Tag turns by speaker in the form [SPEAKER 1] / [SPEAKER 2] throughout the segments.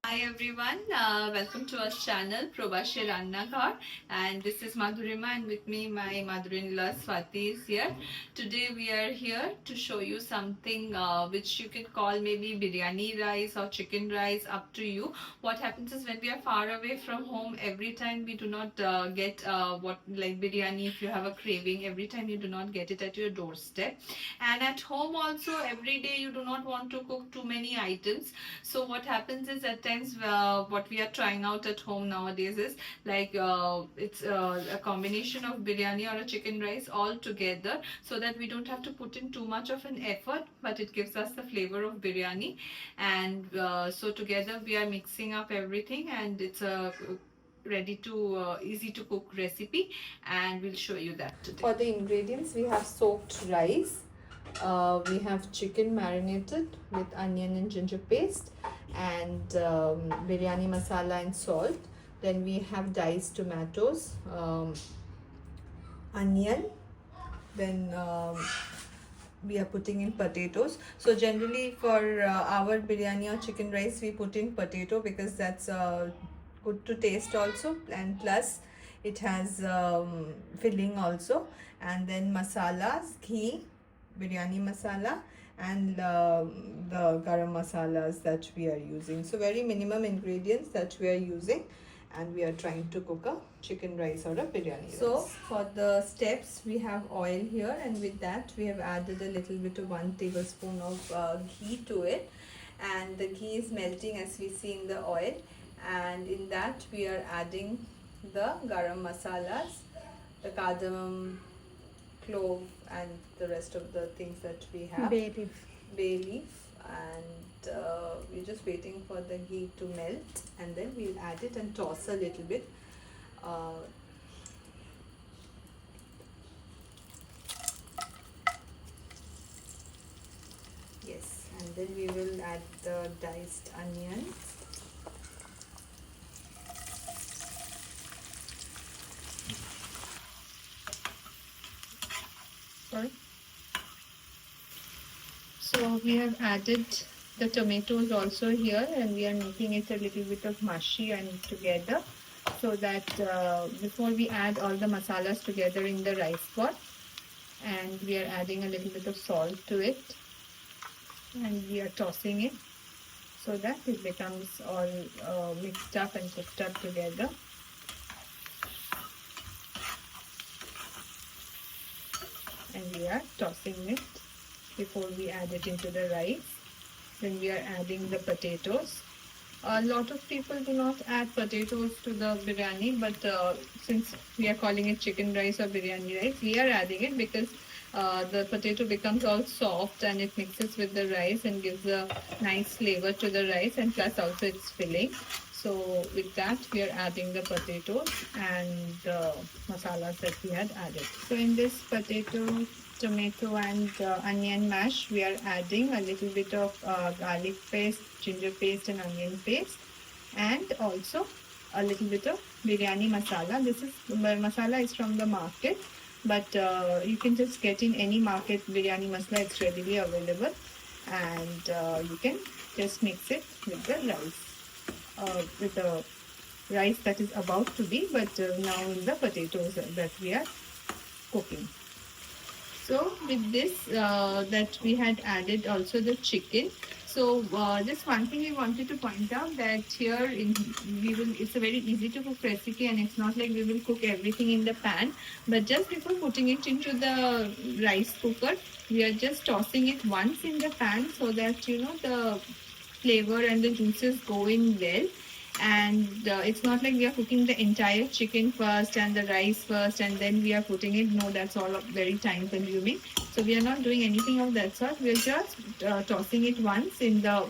[SPEAKER 1] Hi everyone, welcome to our channel Probashe Rannaghar, and this is Madhurima, and with me my mother-in-law Swati is here. Today we are here to show you something which you can call maybe biryani rice or chicken rice, up to you. What happens is when we are far away from home, every time we do not get what like biryani. If you have a craving, every time you do not get it at your doorstep, and at home also every day you do not want to cook too many items. So what happens is at times what we are trying out at home nowadays is like it's a combination of biryani or a chicken rice all together, so that we don't have to put in too much of an effort, but it gives us the flavor of biryani. And so together we are mixing up everything, and it's a ready to easy to cook recipe, and we'll show you that today. For the ingredients, we have soaked rice, we have chicken marinated with onion and ginger paste, and biryani masala and salt. Then we have diced tomatoes, onion, then we are putting in potatoes. So generally for our biryani or chicken rice we put in potato, because that's good to taste also, and plus it has filling also. And then masalas, ghee, biryani masala, and the garam masalas that we are using. So very minimum ingredients that we are using, and we are trying to cook a chicken rice or a biryani rice. So for the steps, we have oil here, and with that we have added a little bit of 1 tablespoon of ghee to it, and the ghee is melting as we see in the oil, and in that we are adding the garam masalas, the cardamom, clove, and the rest of the things that we have. Bay leaf, and we're just waiting for the ghee to melt, and then we'll add it and toss a little bit. Yes, and then we will add the diced onion. Sorry. So we have added the tomatoes also here, and we are making it a little bit of mushy and together, so that before we add all the masalas together in the rice pot, and we are adding a little bit of salt to it, and we are tossing it so that it becomes all mixed up and cooked up together. And we are tossing it before we add it into the rice. Then we are adding the potatoes. A lot of people do not add potatoes to the biryani, but since we are calling it chicken rice or biryani rice, we are adding it because the potato becomes all soft, and it mixes with the rice and gives a nice flavor to the rice, and plus also it's filling. So with that we are adding the potatoes and the masalas that we had added. So in this potato, tomato, and onion mash, we are adding a little bit of garlic paste, ginger paste, and onion paste, and also a little bit of biryani masala. This is masala is from the market, but you can just get in any market biryani masala. It's readily available, and you can just mix it with the rice, with the rice that is about to be, but now in the potatoes that we are cooking. So with this that we had added also the chicken. So just one thing we wanted to point out, that here it's a very easy to cook recipe, and it's not like we will cook everything in the pan, but just before putting it into the rice cooker, we are just tossing it once in the pan, so that the flavor and the juices go in well. And it's not like we are cooking the entire chicken first and the rice first and then we are putting it. No, that's all very time consuming. So we are not doing anything of that sort. We are just tossing it once in the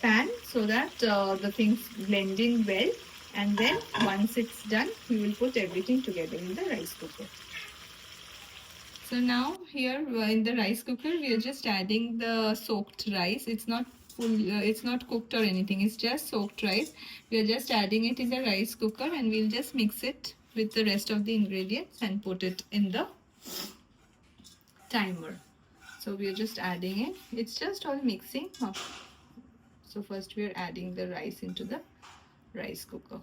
[SPEAKER 1] pan, so that the things blend in well, and then once it's done we will put everything together in the rice cooker. So now here in the rice cooker we are just adding the soaked rice. It's not it's not cooked or anything. It's just soaked rice. We are just adding it in the rice cooker, and we'll just mix it with the rest of the ingredients and put it in the timer. So we are just adding it. It's just all mixing. So first we are adding the rice into the rice cooker.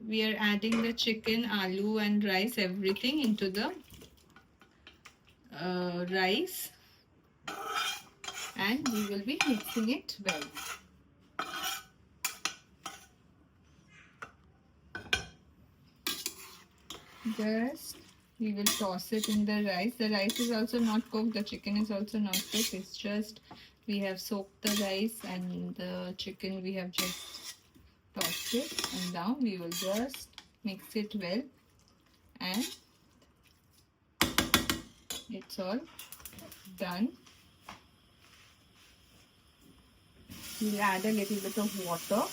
[SPEAKER 1] We are adding the chicken, aloo and rice, everything into the rice, and we will be mixing it well. Just we will toss it in the rice. The rice is also not cooked, the chicken is also not cooked. It's just we have soaked the rice and the chicken we have just tossed it, and now we will just mix it well, and it's all done. We'll add a little bit of water.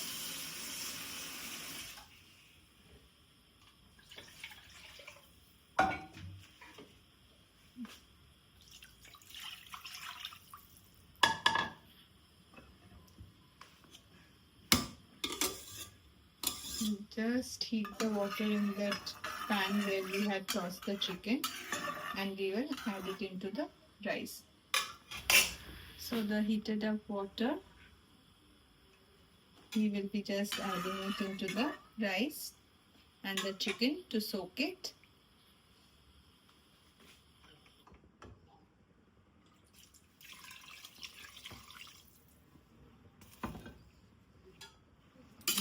[SPEAKER 1] Just heat the water in that pan where we had tossed the chicken, and we will add it into the rice. So the heated up water, we will be just adding it into the rice and the chicken to soak it.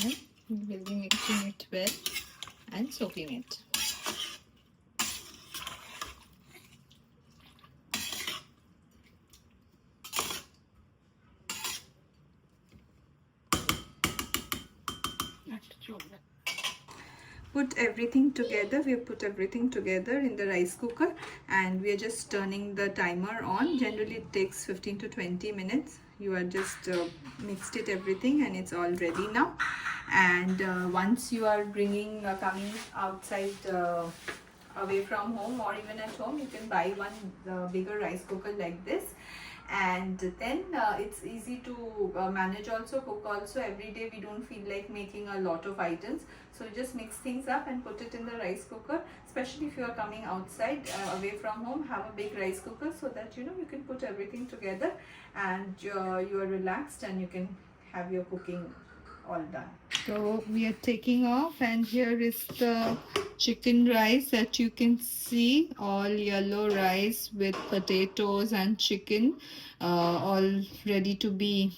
[SPEAKER 1] And we will be mixing it well and soaking it. Put everything together. We have put everything together in the rice cooker, and we are just turning the timer on. Generally it takes 15 to 20 minutes. You are just mixed it everything, and it's all ready now. And once you are bringing coming outside away from home or even at home, you can buy one bigger rice cooker like this, and then it's easy to manage also, cook also. Every day we don't feel like making a lot of items, so just mix things up and put it in the rice cooker. Especially if you are coming outside away from home, have a big rice cooker so that you can put everything together, and you are relaxed and you can have your cooking all done. So we are taking off, and here is the chicken rice that you can see, all yellow rice with potatoes and chicken, all ready to be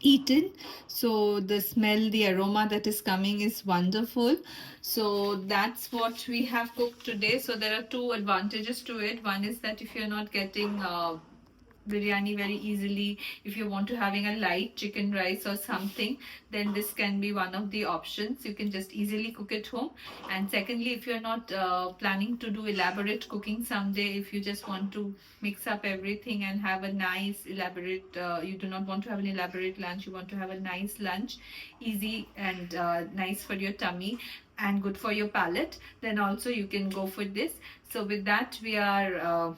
[SPEAKER 1] eaten. So the smell, the aroma that is coming is wonderful. So that's what we have cooked today. So there are two advantages to it. One is that if you're not getting biryani very easily, if you want to having a light chicken rice or something, then this can be one of the options. You can just easily cook at home. And secondly, if you're not planning to do elaborate cooking someday, if you just want to mix up everything and have a nice elaborate you do not want to have an elaborate lunch, you want to have a nice lunch, easy and nice for your tummy and good for your palate, then also you can go for this. So with that, we are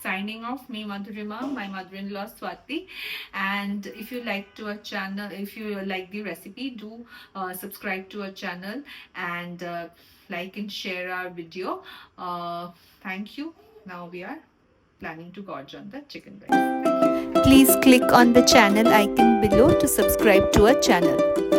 [SPEAKER 1] signing off. Me, Madhurima, my mother-in-law Swati. And if you like to our channel, if you like the recipe, do subscribe to our channel, and like and share our video. Thank you. Now we are planning to gorge on the chicken rice. Thank you.
[SPEAKER 2] Please click on the channel icon below to subscribe to our channel.